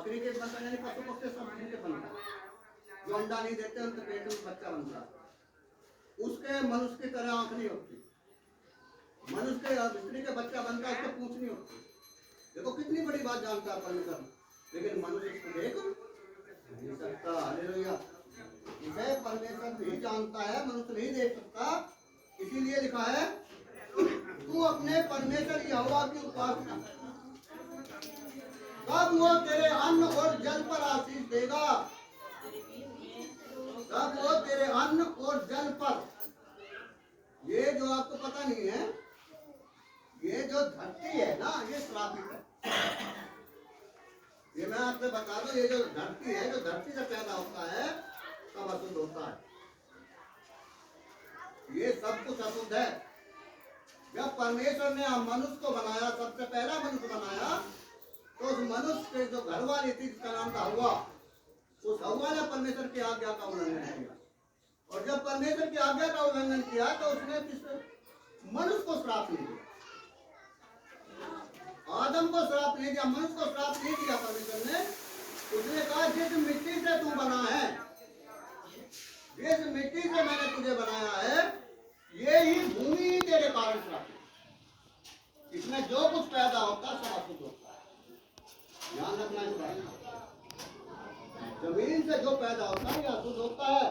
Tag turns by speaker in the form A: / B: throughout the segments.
A: बकरी के बनता यानी पशु पक्षी सब जिनके बनता जो अंडा नहीं देते उनके पेट में बच्चा बनता उसके मनुष्य की तरह आंख नहीं होती मनुष्य के स्त्री के बच्चा बनता है उसको पूंछ नहीं होती देखो कितनी बड़ी बात जानता है परमेश्वर लेकिन मनुष्य इसको देख नहीं सकता हालेलुया इसे परमेश्वर नहीं जानता है मनुष्य नहीं देख सकता इसीलिए लिखा है तू अपने परमेश्वर यहोवा की उपासना तब वो तेरे अन्न और जल पर आशीष देगा तब वो तेरे अन्न और जल पर ये जो आपको पता नहीं है ये जो धरती है ना ये श्रापित है ये मैं आपसे बता दूं ये जो धरती है जो धरती से पैदा होता है सब अशुद्ध होता है ये सब कुछ अशुद्ध है जब परमेश्वर ने मनुष्य को बनाया सबसे पहला मनुष्य बनाया तो उस मनुष्य के जो घर वाली थी जिसका नाम था हव्वा उस हव्वा ने परमेश्वर की आज्ञा का उल्लंघन किया और जब परमेश्वर की आज्ञा का उल्लंघन किया तो उसने मनुष्य को श्राप नहीं दिया आदम को श्राप नहीं दिया मनुष्य को श्राप नहीं दिया परमेश्वर ने उसने कहा जिस मिट्टी से तू बना है जिस मिट्टी से मैंने तुझे बनाया है ये ही भूमि ही तेरे कारण श्रापित इसमें जो कुछ पैदा होता है सब अशुद्ध होता है ध्यान रखना इस बात जमीन से जो पैदा होता है ये अशुद्ध होता है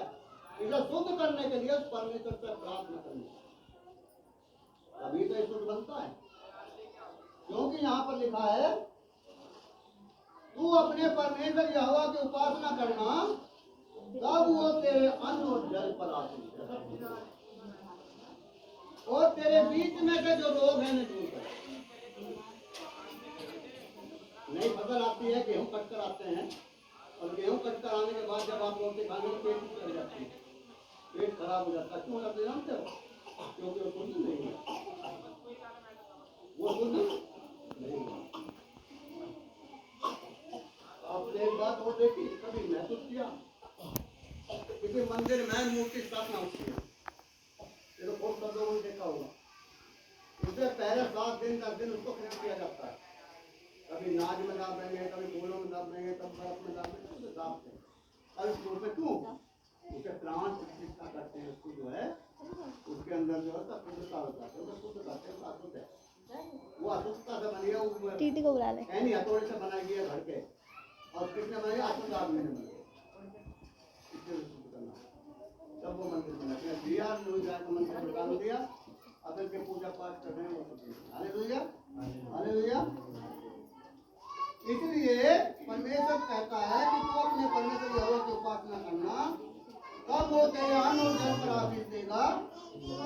A: इसे शुद्ध करने के लिए परमेश्वर से प्रार्थना करनी तभी तो ये शुद्ध बनता है क्योंकि यहाँ पर लिखा है तू अपने परमेश्वर यहोवा की उपासना करना तब वो तेरे अन्न और जल पर आशीष और तेरे बीच में से जो रोग है न दूर कर नई फसल आती है गेहूं कट कर आते हैं और गेहूं कट कर आने के बाद जब आप रोटी खाने में पेट कर जाती है पेट खराब हो जाता है क्यों जाते जानते हो क्योंकि वो शुद्ध नहीं है वो शुद्ध नहीं है आपने एक बात और देखी कभी महसूस किया किसी मंदिर में मूर्ति स्थापना होती है ये तो बहुत सब लोगों ने देखा होगा उससे पहले 7 दिन 10 दिन उसको खरीद किया जाता है कभी नाज में दाब देंगे कभी फूलों में दाब देंगे कभी बर्फ में दाब देंगे उसे दाबते हैं और उसमें क्यों उसे प्राण प्रतिष्ठा करते हैं उसको जो है उसके अंदर जो है शुद्धता हो जाती है शुद्ध करते हैं अशुद्ध है वो अशुद्धता से बनी है टीटी को बुला ले ऐनी हथौड़े से बनाई गई है घर के और कितने बने अशुद्ध आदमी ने बनाई तब वो मंदिर बना दिया मंदिर निकाल दिया अब इनके पूजा पाठ कर रहे हैं वो हालेलुया हालेलुया इसलिए परमेश्वर कहता है कि तू अपने परमेश्वर यहोवा की उपासना करना तब वो तेरे अन्न और जल पर आशीष देगा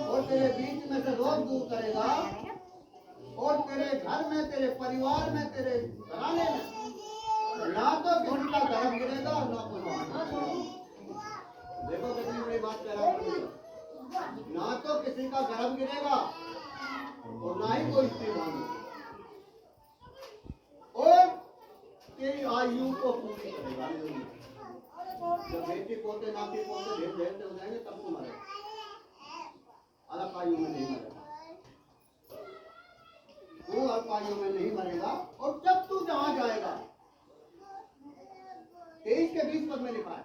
A: और तेरे बीच में से रोग दूर करेगा और तेरे घर में तेरे परिवार में तेरे घराने में ना तो किसी का गर्भ गिरेगा और ना कोई देखो कितनी बड़ी बात कह रहा हूँ ना तो किसी का गर्भ गिरेगा और ना ही कोई स्त्री भागेगी और तेरी आयु को पूरी करेगा जब बेटी पोते नाती पोते ढेर ढेर हो जाएंगे तब तू मरेगा अलग आयु में नहीं मरेगा तू अल्प आयु में नहीं मरेगा और जब तू जहां जाएगा 23 के 20 पद में लिखा है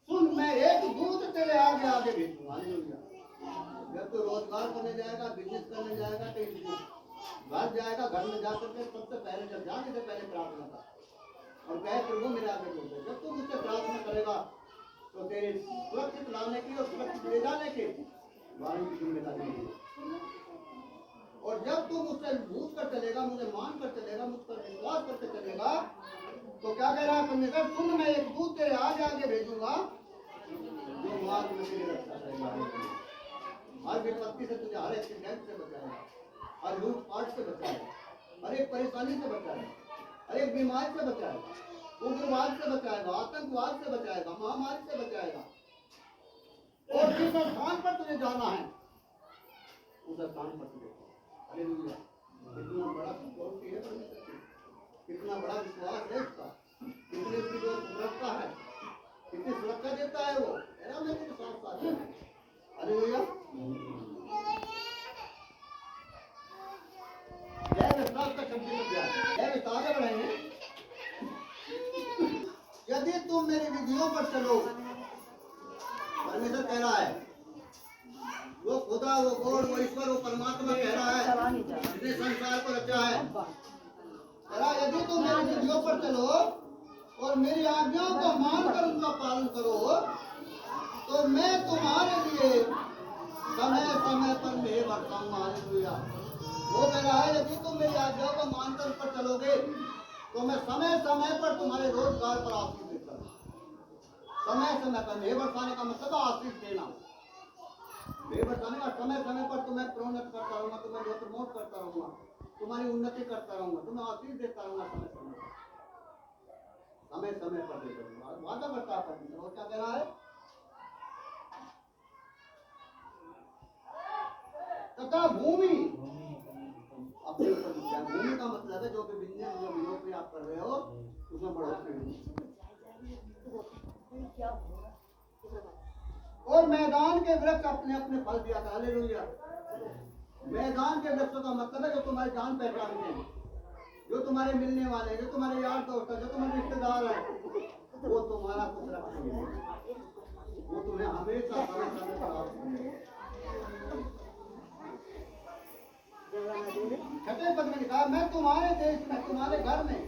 A: सुन मैं एक दूत तेरे आगे आगे भेजूंगा जब तू रोजगार करने जाएगा बिजनेस करने जाएगा कहीं घर जाएगा घर में जाकर के सबसे पहले जब जाने से पहले प्रार्थना कर और कहे प्रभु मेरे आगे बोल दे जब तू मुझसे प्रार्थना करेगा तो तेरे सुरक्षित लाने की और सुरक्षित ले जाने की वाणी की जिम्मेदारी है और जब तू मुझसे भूत कर चलेगा मुझे मान कर चलेगा मुझ पर विश्वास करके चलेगा तो क्या कह रहा है परमेश्वर सुन मैं एक दूत तेरे आगे आगे भेजूंगा जो मार्ग में तेरी रक्षा करेगा हर विपत्ति से तुझे हर एक्सीडेंट से बचाएगा हर लूटपाट से बचाएगा हर एक परेशानी से बचाएगा हर एक बीमारी से बचाएगा उग्रवाद से बचाएगा आतंकवाद से बचाएगा महामारी से बचाएगा और जिस स्थान पर तुझे जाना है उस स्थान पर तुझे हालेलुया कितना बड़ा सिक्योरिटी है परमेश्वर की कितना बड़ा विश्वास है इसका कितनी उसकी जो सुरक्षा है कितनी सुरक्षा देता है वो मेरा मैं तेरे साथ साथ है हालेलुया जय विश्वास का शब्द जय विश्वास आगे बढ़ेंगे तुम मेरी विधियों पर चलो। परमेश्वर कह रहा है, वो खुदा, वो गॉड, वो ईश्वर, वो परमात्मा कह रहा है जिसने संसार को रचा है, कह रहा यदि तुम मेरी विधियों पर चलो और मेरी आज्ञाओं को मानकर उनका पालन करो तो मैं तुम्हारे लिए समय समय पर मेघ बरसाऊंगा। हालेलुया। वो कह रहा है यदि तुम मेरी आज्ञाओं को मानकर उस पर चलोगे तो मैं समय समय पर तुम्हारे रोजगार पर आशीष देता हूँ। समय समय पर मेघ बरसाने का मतलब आशीष देना। मेघ बरसाने का समय समय पर तुम्हें प्रोन्नत करता रहूंगा, तुम्हें प्रमोट करता रहूंगा, तुम्हारी उन्नति करता रहूंगा, तुम्हें आशीष देता रहूंगा समय समय पर देता रहूंगा। वादा करता है परमेश्वर। और क्या कह रहा है? तथा भूमि अपने ऊपर। भूमि का मतलब है जो भी बिजनेस, जो भी नौकरी आप कर रहे हो उसमें बढ़ोतरी होगी। और मैदान के वृक्ष अपने अपने फल दिया था। हालेलुया। मैदान के वृक्षों का मतलब है जो तुम्हारी जान पहचान के हैं, जो तुम्हारे मिलने वाले हैं, जो तुम्हारे यार दोस्त हैं, जो तुम्हारे रिश्तेदार हैं, वो तुम्हारा कुछ रखेंगे, वो तुम्हें हमेशा समय समय पर आशीष। छठे पद में लिखा, मैं तुम्हारे देश में, तुम्हारे घर में,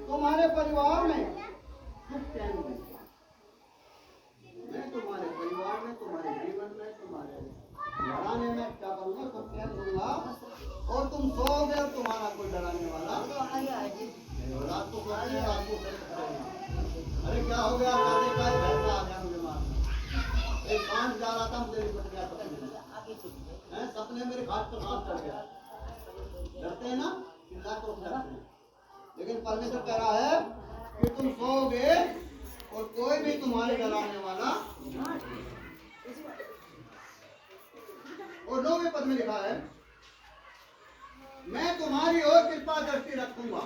A: तुम्हारे परिवार में सुख चैन दूंगा। मैं तुम्हारे परिवार में, तुम्हारे जीवन में, तुम्हारे घराने में क्या करूंगा? सुख चैन दूंगा। और तुम सोओगे और तुम्हारा कोई डराने वाला रात को सोते रात को अरे क्या हो गया? खाने का फैसला आ गया मुझे मारना। एक सांस जा रहा था, मुझे निपट गया सपने मेरे घाट पर सांस चढ़ गया। डरते हैं ना, चिल्ला तो डरते हैं। लेकिन परमेश्वर कह रहा है कि तुम सोओगे और कोई भी तुम्हारे डराने वाला। और 9वें पद में लिखा है, मैं तुम्हारी ओर कृपा दृष्टि रखूंगा।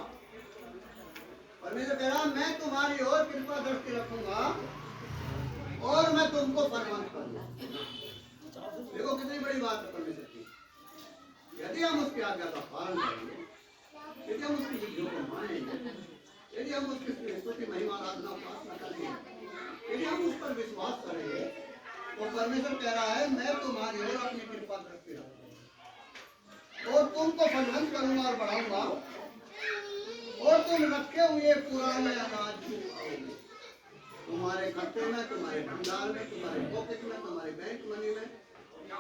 A: परमेश्वर कह रहा मैं तुम्हारी ओर कृपा दृष्टि रखूंगा और मैं तुमको परमानंद करूंगा। देखो कितनी बड़ी बात है परमेश्वर की। यदि हम उसकी आज्ञा का पालन करेंगे, यदि हम उसकी विधियों को मानेंगे, यदि हम उसकी स्तुति महिमा आराधना उपासना करेंगे, यदि हम उस पर विश्वास करेंगे तो परमेश्वर कह रहा है मैं तुम्हारी ओर अपनी कृपा दृष्टि रखूंगा और तुमको फलवंत करूंगा और बढ़ाऊंगा और तुम रखे हुए पुराने अनाज को खाओगे। तुम्हारे खाते में, तुम्हारे भंडार में, तुम्हारे पॉकेट में, तुम्हारे बैंक मनी में,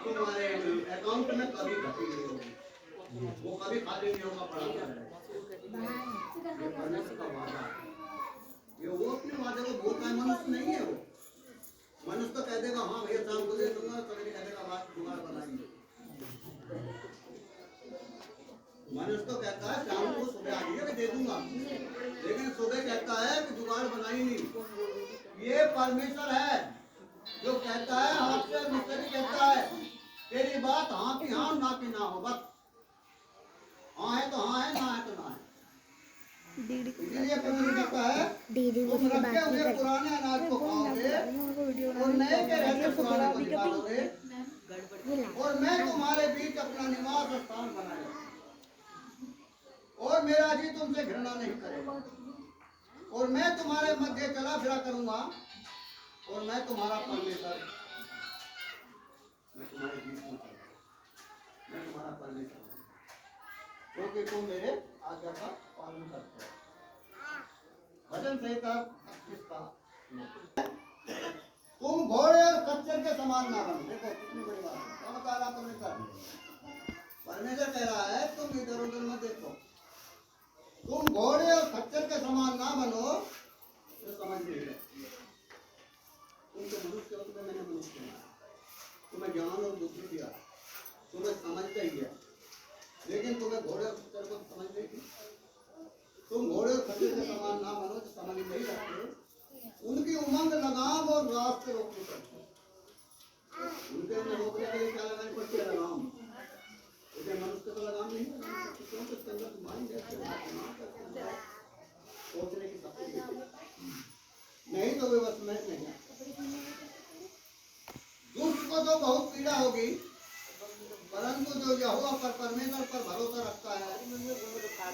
A: तुम्हारे अकाउंट में कभी घटी नहीं होगी, वो कभी खाली नहीं होगा, पड़ा रहेगा। ये परमेश्वर का वादा है। ये वो अपने वादे को भूलता है। मनुष्य नहीं है वो। मनुष्य तो कह देगा हाँ भैया शाम को दे दूंगा, कभी कह देगा बात जुगाड़ बनाएंगे। मनुष्य तो कहता है शाम को सुबह आ जाइए दे दूंगा, लेकिन सुबह कहता है कि जुगाड़ बनाई नहीं। ये परमेश्वर है जो कहता है, आपसे मुझसे भी कहता है तेरी बात हाँ की हाँ ना की ना हो, बस हाँ है तो हाँ है, ना है तो ना है। इसलिए परमेश्वर कहता है तुम रखे हुए पुराने अनाज को खाओगे और नए के रहते पुराने को निकालोगे और मैं तुम्हारे बीच अपना निवास स्थान बनाऊंगा और मेरा जी तुमसे घृणा नहीं करेगा और मैं तुम्हारे मध्य चला फिरा करूंगा और मैं तुम्हारा परमेश्वर, मैं तुम्हारे बीच में चलूंगा, मैं तुम्हारा परमेश्वर हूं क्योंकि तुम मेरे आज्ञा का पालन करते हो। भजन संहिता 25 का, तुम घोड़े और खच्चर के समान ना बनो। देखो कितनी बड़ी बात है। क्या बता रहा परमेश्वर? परमेश्वर कह रहा है तुम इधर उधर मत देखो, तुम घोड़े और खच्चर के समान ना बनो। तो समझ नहीं है, तुम तो मनुष्य हो, तुम्हें मैंने मनुष्य बनाया, तुम्हें ज्ञान और बुद्धि दिया, तुम्हें समझ नहीं दिया, लेकिन तुम्हें घोड़े और खच्चर को समझ नहीं थी। तुम घोड़े और खच्चर के समान ना बनो जो समझ नहीं रखते, उनकी उमंग लगाम और रास्ते रोकनी पड़ती है। उनके उन्हें रोकने के लिए क्या लगानी पड़ती है? लगाम। लेकिन मनुष्य को लगाम नहीं है, क्योंकि उसके अंदर माइंड है, सोचने की शक्ति नहीं, तो वे बस में नहीं। दुष्ट को तो बहुत पीड़ा होगी, परंतु जो यहोवा पर परमेश्वर पर भरोसा रखता है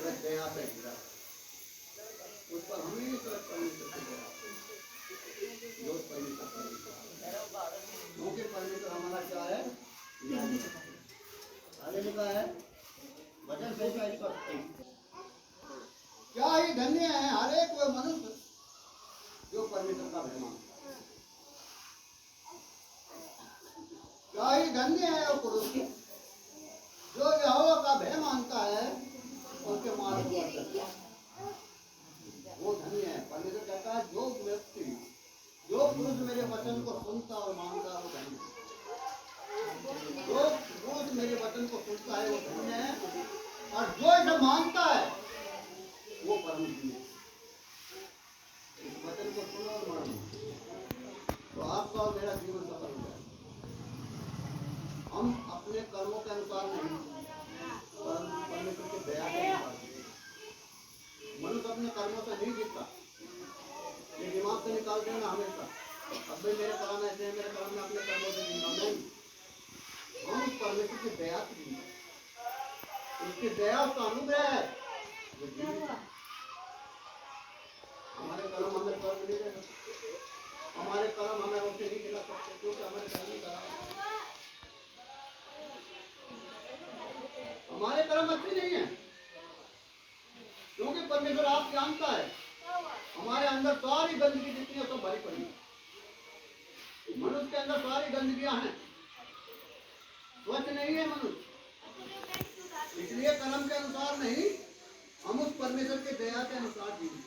A: वह दया से घिरा। वो उस पर हमेशा परमेश्वर की दया जो परमेश्वर का, क्योंकि परमेश्वर हमारा क्या है, आगे लिखा है वचन से क्या ही धन्य है हर एक वो मनुष्य जो परमेश्वर का भय मानता है। क्या ही धन्य है वो पुरुष जो यहोवा का भय मानता है, उनके मार्ग पर चलता है। वो धन्य है। परमेश्वर कहता है जो व्यक्ति, जो पुरुष मेरे वचन को सुनता और मानता है वो धन्य है। जो पुरुष मेरे वचन को सुनता है वो धन्य है, और जो इसे मानता है वो परम धन्य है। इस वचन को सुनो और मानो तो आपका और मेरा जीवन सफल हो जाए। हम अपने कर्मों के अनुसार नहीं, परमेश्वर की दया के अनुसार। मनुष्य अपने कर्मों से नहीं जीतता, ये दिमाग से निकाल देना हमेशा, अब भाई मेरे कर्म ऐसे हैं, मेरे कर्म में अपने कर्मों से जीना नहीं। हम परमेश्वर की दया से जीना, उसकी दया उसका अनुग्रह है। हमारे कर्म हमें स्वर्ग नहीं दे सकते, हमारे कर्म हमें रोटी नहीं खिला सकते, क्योंकि हमारे कर्म नहीं करा, हमारे कर्म अच्छे नहीं है, क्योंकि परमेश्वर आप जानता है हमारे अंदर सारी गंदगी जितनी है सब भरी पड़ी है। मनुष्य के अंदर सारी गंदगियां हैं, स्वच्छ नहीं है मनुष्य, इसलिए कर्म के अनुसार नहीं, हम उस परमेश्वर के दया के अनुसार जीवन।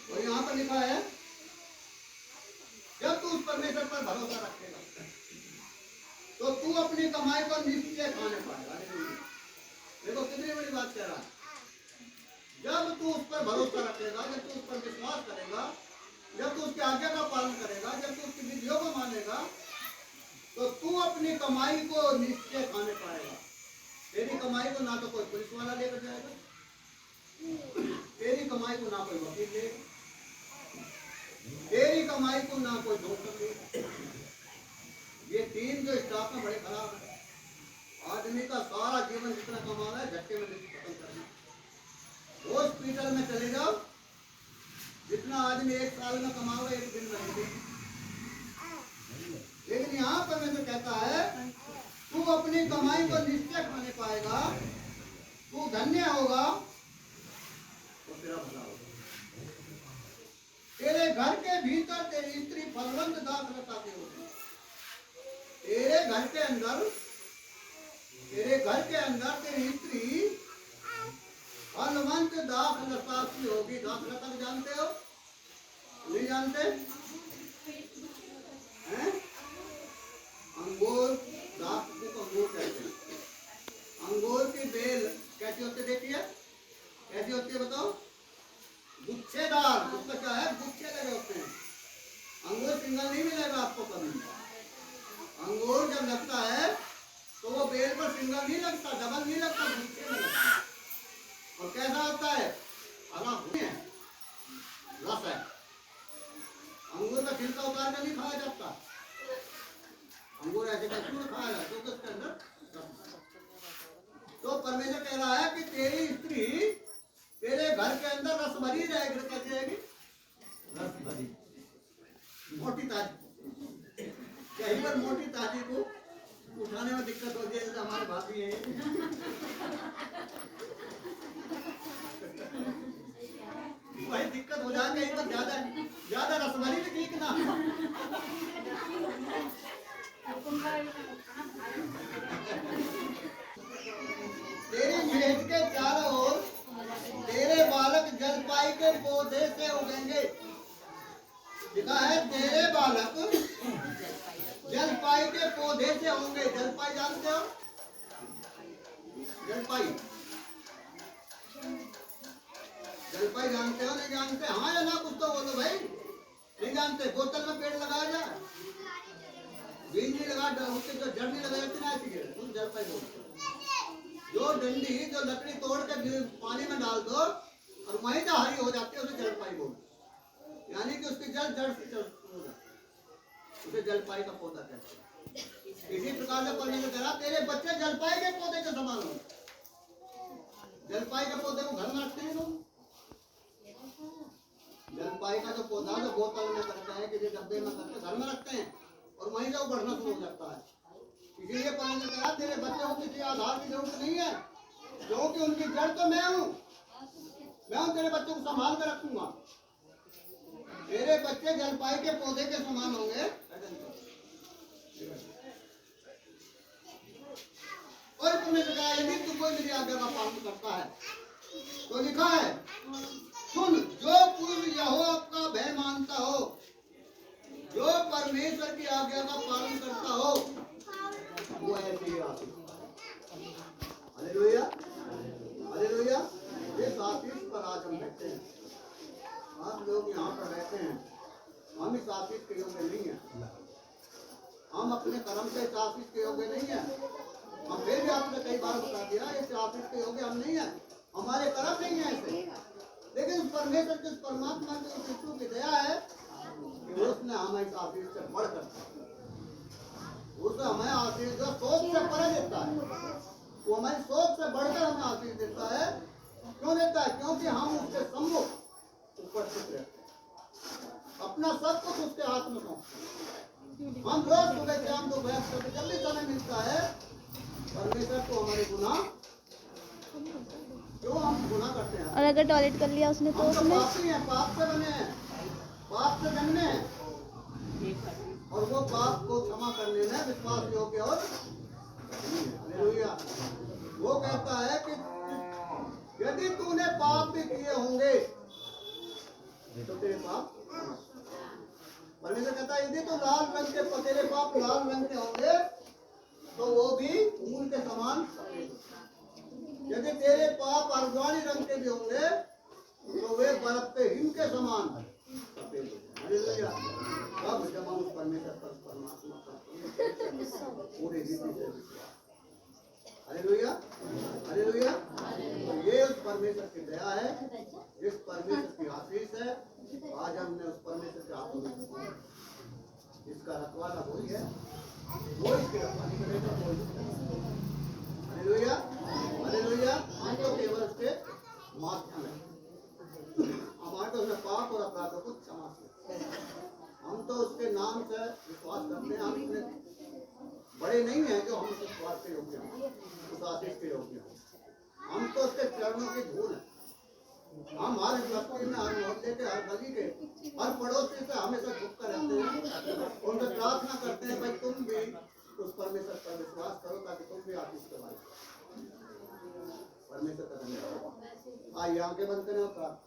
A: और यहाँ पर लिखा है जब तू उस परमेश्वर पर भरोसा रखेगा तो तू अपनी कमाई को निश्चय खाने पाएगा। देखो कितनी बड़ी बात कह रहा है। जब तू उस पर भरोसा रखेगा, जब तू उस पर विश्वास करेगा, जब तू उसकी आज्ञा का पालन करेगा, जब तू उसकी विधियों को मानेगा, तो तू अपनी कमाई को निश्चय खाने पाएगा। तेरी कमाई को ना तो कोई पुलिस वाला लेकर जाएगा, तेरी कमाई को ना कोई वकील लेगा, तेरी कमाई को ना कोई डॉक्टर लेगा। ये तीन जो स्टाफ में बड़े खराब है। आदमी का सारा जीवन जितना कमाना है झटके में खत्म करना। हॉस्पिटल में चले जाओ, जितना आदमी एक साल में कमाओगे एक दिन में नहीं। लेकिन यहाँ पर मैं तो कहता है तू अपनी कमाई को निश्चय खाने पाएगा, तू धन्य होगा तो तेरा भला होगा। तेरे घर के भीतर तेरी स्त्री फलवंत दाखलता की होगी। तेरे घर के अंदर तेरी स्त्री फलवंत दाखलता की होगी। दाखलता को जानते हो? नहीं जानते? हैं? अंगूर, दाख को अंगूर कहते हैं। अंगूर की बेल कैसी होती है? देखिए कैसी होती है बताओ? गुच्छेदार। उसका क्या है? गुच्छे लगे होते हैं। अंगूर सिंगल नहीं मिलेगा आपको कभी। अंगूर जब लगता है तो वो बेल पर सिंगल नहीं लगता, डबल नहीं लगता, गुच्छे में लगता है। और कैसा होता है? हरा है, रस है। अंगूर का छिलका उतार कर नहीं खाया जाता, अंगूर ऐसे कैसे खाया जाता है? तो उसके अंदर तो परमेश्वर कह रहा है कि तेरी स्त्री तेरे घर के अंदर रस भरी रहेगी। कैसे रहेगी? रस भरी, मोटी ताजी। कहीं पर मोटी ताजी को उठाने में दिक्कत होती है, जैसे हमारे भाभी है वही दिक्कत हो जाए, कहीं पर ज्यादा रस भरी भी ठीक ना। तेरी मेज के चारों ओर तेरे बालक जलपाई के पौधे से उगेंगे। लिखा है तेरे बालक जलपाई के पौधे से होंगे। जलपाई जानते हो? जलपाई जानते हो? नहीं जानते? हाँ या ना कुछ तो बोलो भाई। नहीं जानते? बोतल में पेड़ लगाया जाए, बीज नहीं लगा, उसके जो जड़ नहीं लगाई जाती ना, ऐसी तुम जलपाई बोलते हो। जो डंडी, जो लकड़ी तोड़ के पानी में डाल दो और वहीं से हरी हो जाती है, उसे जलपाई बोलते। यानी कि उसकी जड़ से हो जाती है, उसे जलपाई का पौधा कहते हैं। इसी प्रकार से परमेश्वर कह रहा तेरे बच्चे जलपाई के पौधे के समान हो। जलपाई के पौधे को घर में रखते हैं लोग, जलपाई का जो पौधा जो बोतल में करते हैं, किसी डब्बे में करके घर में रखते हैं और वहीं से वो बढ़ना शुरू हो जाता है। इसीलिए परमेश्वर कहा तेरे बच्चे को किसी आधार की जरूरत नहीं है, क्योंकि उनकी जड़ तो मैं हूँ तेरे बच्चों को संभाल कर रखूंगा। तेरे बच्चे जलपाई के पौधे के समान होंगे। और परमेश्वर कहा यदि तू कोई मेरी आज्ञा का पालन करता है तो लिखा है सुन, जो पुरुष यहोवा का भय मानता हो, जो परमेश्वर की आज्ञा का पालन करता हो, वो ऐसे ही आशीष। Hallelujah, hallelujah. इस आशीष पर आज हम बैठते हैं। आप लोग यहाँ पर बैठे हैं, हम इस आशीष के योग्य नहीं है। हम अपने कर्म से इस आशीष के योग्य नहीं है। हम फिर भी आपने कई बार बता दिया इस आशीष के योग्य हम नहीं है, हमारे कर्म नहीं है ऐसे। लेकिन उस परमेश्वर के, उस परमात्मा के, उस यीशु की दया है कि उसने हमें इस आशीष से बढ़कर, उसने हमें आशीष जो सोच से परे देता है, वो हमारी सोच से बढ़कर हमें आशीष देता है। क्यों देता है? क्योंकि हम उसके सम्मुख उपस्थित रहते हैं, अपना सब कुछ उसके हाथ में सौंपते हैं। हम रोज सुबह शाम दोपहर से जब भी समय मिलता है, परमेश्वर को हमारे गुनाह, क्यों हम गुनाह करते हैं?
B: और अगर टॉयलेट कर लिया उसने तो
A: हम तो
B: उसमें
A: पापी हैं, पाप से बने हैं, पाप से जन्मे हैं, और वो पाप को क्षमा करने में विश्वास योग्य और हालेलुया। वो कहता है कि यदि तूने पाप भी किए होंगे तो तेरे पाप, परमेश्वर कहता है यदि तू लाल रंग के, तेरे पाप लाल रंग के होंगे तो वो भी ऊन के समान। यदि तेरे पाप अर्धवाणी रंग के भी होंगे तो वे बर्फ के हिम के समान। हालेलुया। अब जब हम उस परमेश्वर पर, परमात्मा पर पूरे रीति से विश्वास, हालेलुया, हालेलुया, तो ये उस परमेश्वर की दया है, जिस परमेश्वर की आशीष है। आज हमने उस परमेश्वर के हाथों में, इसका रखवाला वही है, वो इसकी रखवाली करेगा। Hallelujah, hallelujah. हम तो केवल उसके माध्यम है, हमारे तो उसने पाप और अपराधों को क्षमा किया। हम तो उसके नाम से विश्वास करते हैं। हम इतने बड़े नहीं हैं जो हम उस विश्वास के योग्य हैं, उस आशीष के योग्य हैं। हम तो उसके चरणों की धूल हैं। हम हर बस्ती में, हर मोहल्ले के, हर गली के, हर पड़ोसी से हमेशा झुक कर रहते हैं, उनसे प्रार्थना करते हैं भाई तुम भी उस परमेश्वर पर विश्वास करो ताकि तुम भी आशीष के बारे। परमेश्वर का धन्यवाद। आइए आंखें बंद करें और प्रार्थना।